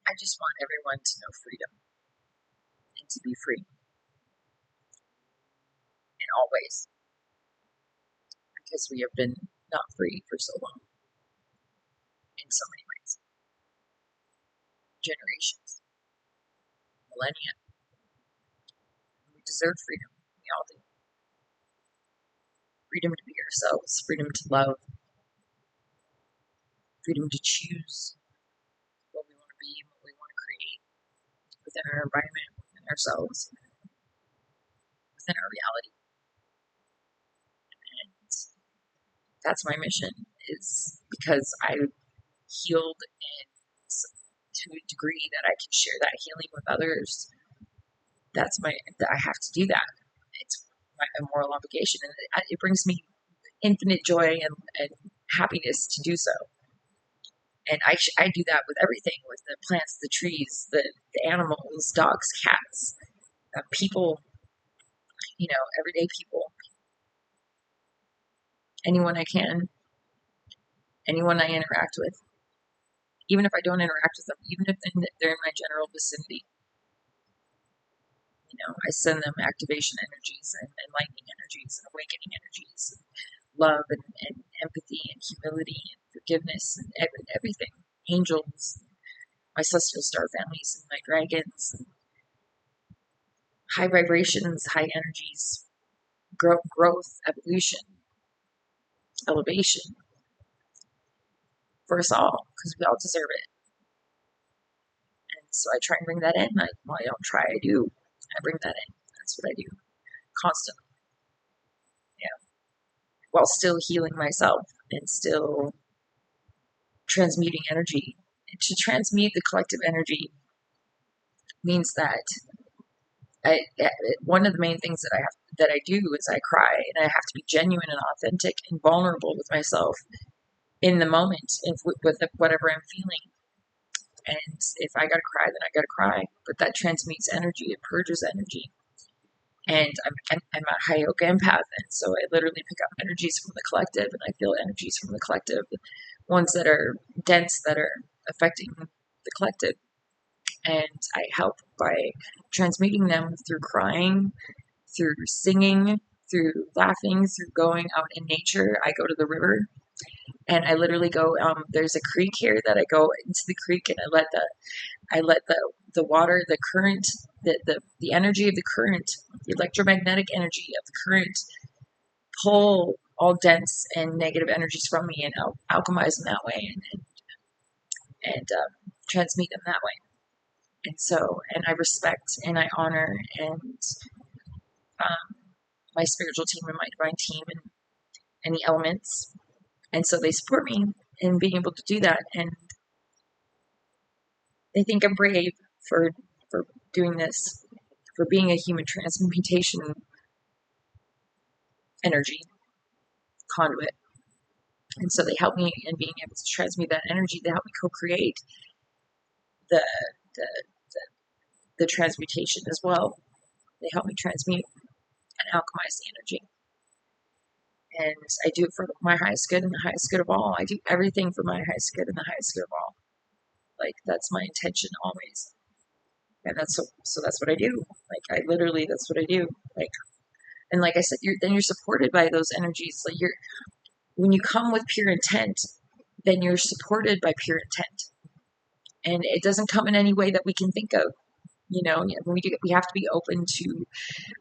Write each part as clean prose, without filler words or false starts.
I just want everyone to know freedom and to be free in all ways because we have been not free for so long in so many ways. Generations, millennia. We deserve freedom. We all do. Freedom to be ourselves, freedom to love, freedom to choose what we want to be, what we want to create within our environment, within ourselves, within our reality. And that's my mission, is because I healed and to a degree that I can share that healing with others. I have to do that. It's my moral obligation, and it brings me infinite joy and happiness to do so. And I do that with everything, with the plants, the trees, the animals, dogs, cats, people, everyday people, anyone I can, anyone I interact with, even if I don't interact with them, even if they're in my general vicinity. I send them activation energies and enlightening energies and awakening energies, and love and empathy and humility and forgiveness and everything. Angels, my celestial star families and my dragons, and high vibrations, high energies, growth, evolution, elevation for us all, because we all deserve it. And so I try and bring that in. I don't try, I do. I bring that in. That's what I do constantly. Yeah. While still healing myself and still transmuting energy. And to transmute the collective energy means that one of the main things that I do is I cry, and I have to be genuine and authentic and vulnerable with myself in the moment with whatever I'm feeling. And if I gotta cry, then I gotta cry. But that transmutes energy, it purges energy. And I'm a high yoga empath, and so I literally pick up energies from the collective, and I feel energies from the collective, ones that are dense, that are affecting the collective. And I help by transmuting them through crying, through singing, through laughing, through going out in nature. I go to the river, and I literally go. There's a creek here that I go into the creek, and I let the water, the current, the energy of the current, the electromagnetic energy of the current, pull all dense and negative energies from me, and alchemize them that way, and transmute them that way. And so, and I respect and I honor and my spiritual team and my divine team and the elements. And so they support me in being able to do that. And they think I'm brave for doing this, for being a human transmutation energy conduit. And so they help me in being able to transmute that energy. They help me co-create the the, the transmutation as well. They help me transmute and alchemize the energy. And I do it for my highest good and the highest good of all. I do everything for my highest good and the highest good of all. Like, that's my intention always. And so that's what I do. Like, I literally, that's what I do. Like, and like I said, you're supported by those energies. Like, when you come with pure intent, then you're supported by pure intent. And it doesn't come in any way that we can think of. We have to be open to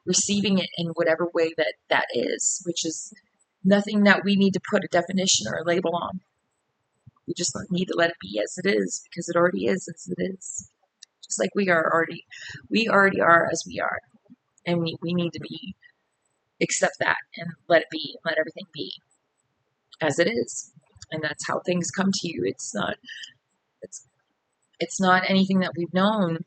receiving it in whatever way that is, which is nothing that we need to put a definition or a label on. We just need to let it be as it is, because it already is as it is. Just like we already are as we are. And we need to accept that and let it be, let everything be as it is. And that's how things come to you. It's not anything that we've known.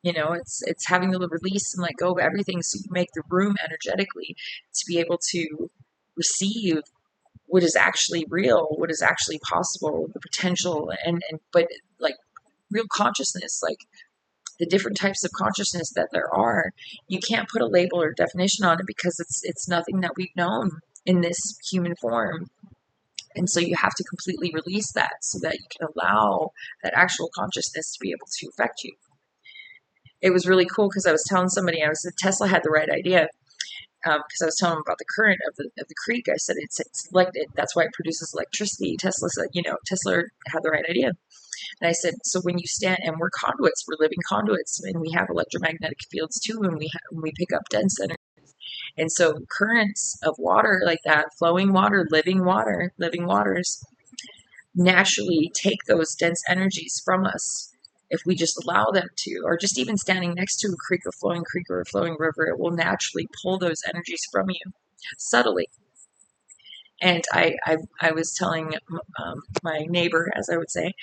It's having to release and let go of everything, so you make the room energetically to be able to receive what is actually real, what is actually possible, the potential, but like real consciousness, like the different types of consciousness that there are. You can't put a label or definition on it, because it's nothing that we've known in this human form. And so you have to completely release that so that you can allow that actual consciousness to be able to affect you. It was really cool because I was telling somebody, Tesla had the right idea, because I was telling them about the current of the creek. I said it's like that's why it produces electricity. Tesla said, Tesla had the right idea. And I said, so when you stand, and we're conduits, we're living conduits, and we have electromagnetic fields too, and we pick up dense energy. And so currents of water like that, flowing water, living waters, naturally take those dense energies from us. If we just allow them to, or just even standing next to a flowing creek or a flowing river, it will naturally pull those energies from you subtly. And I was telling my neighbor, as I would say,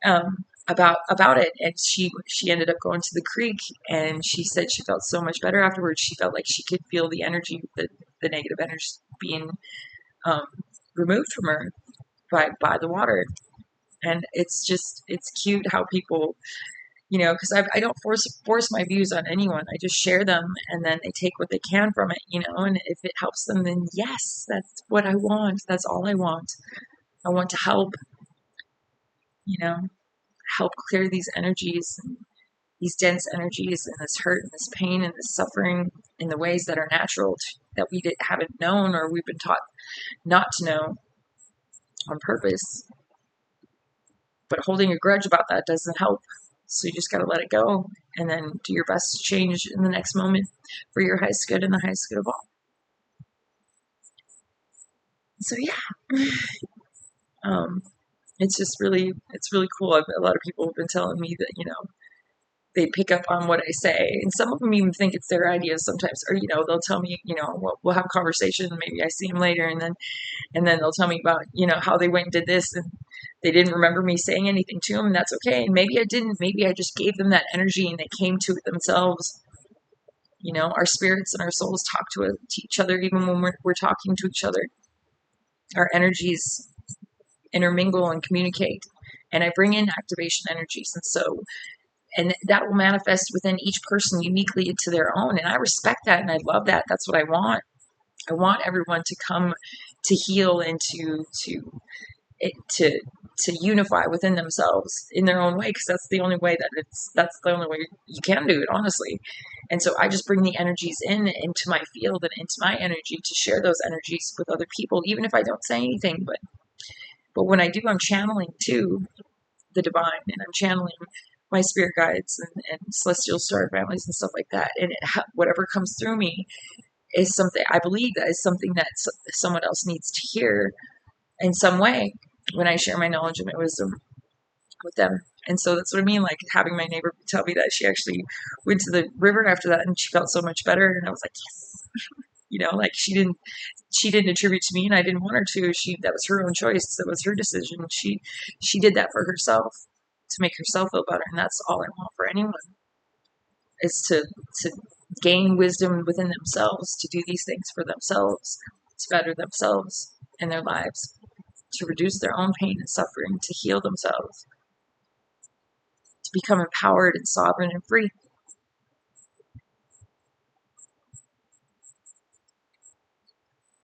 about it, and she ended up going to the creek, and she said she felt so much better afterwards. She felt like she could feel the energy, the negative energy being removed from her by the water. And it's cute how people, because I don't force my views on anyone. I just share them, and then they take what they can from it, and if it helps them, then yes, that's what I want. That's all I want. I want to help, help clear these energies, and these dense energies, and this hurt and this pain and this suffering in the ways that are natural, that we haven't known, or we've been taught not to know on purpose. But holding a grudge about that doesn't help. So you just got to let it go, and then do your best to change in the next moment for your highest good and the highest good of all. So yeah, it's really cool. A lot of people have been telling me that, they pick up on what I say, and some of them even think it's their ideas sometimes, or they'll tell me, we'll have a conversation, maybe I see them later, and then they'll tell me about, how they went and did this, and they didn't remember me saying anything to them, and that's okay. And maybe I didn't. Maybe I just gave them that energy, and they came to it themselves. Our spirits and our souls talk to each other, even when we're talking to each other. Our energies intermingle and communicate, and I bring in activation energies, and that will manifest within each person uniquely into their own. And I respect that, and I love that. That's what I want. I want everyone to come to heal and to unify within themselves in their own way, because that's the only way that's the only way you can do it, honestly. And so I just bring the energies into my field and into my energy to share those energies with other people, even if I don't say anything. But when I do, I'm channeling too the divine, and I'm channeling my spirit guides and celestial star families and stuff like that. And whatever comes through me is something, I believe, that is something that someone else needs to hear in some way when I share my knowledge and my wisdom with them. And so that's what I mean, like having my neighbor tell me that she actually went to the river after that and she felt so much better. And I was like, yes, like she didn't attribute to me, and I didn't want her to. That was her own choice. That was her decision. She did that for herself, to make herself feel better. And that's all I want for anyone, is to gain wisdom within themselves, to do these things for themselves, to better themselves in their lives, to reduce their own pain and suffering, to heal themselves, to become empowered and sovereign and free.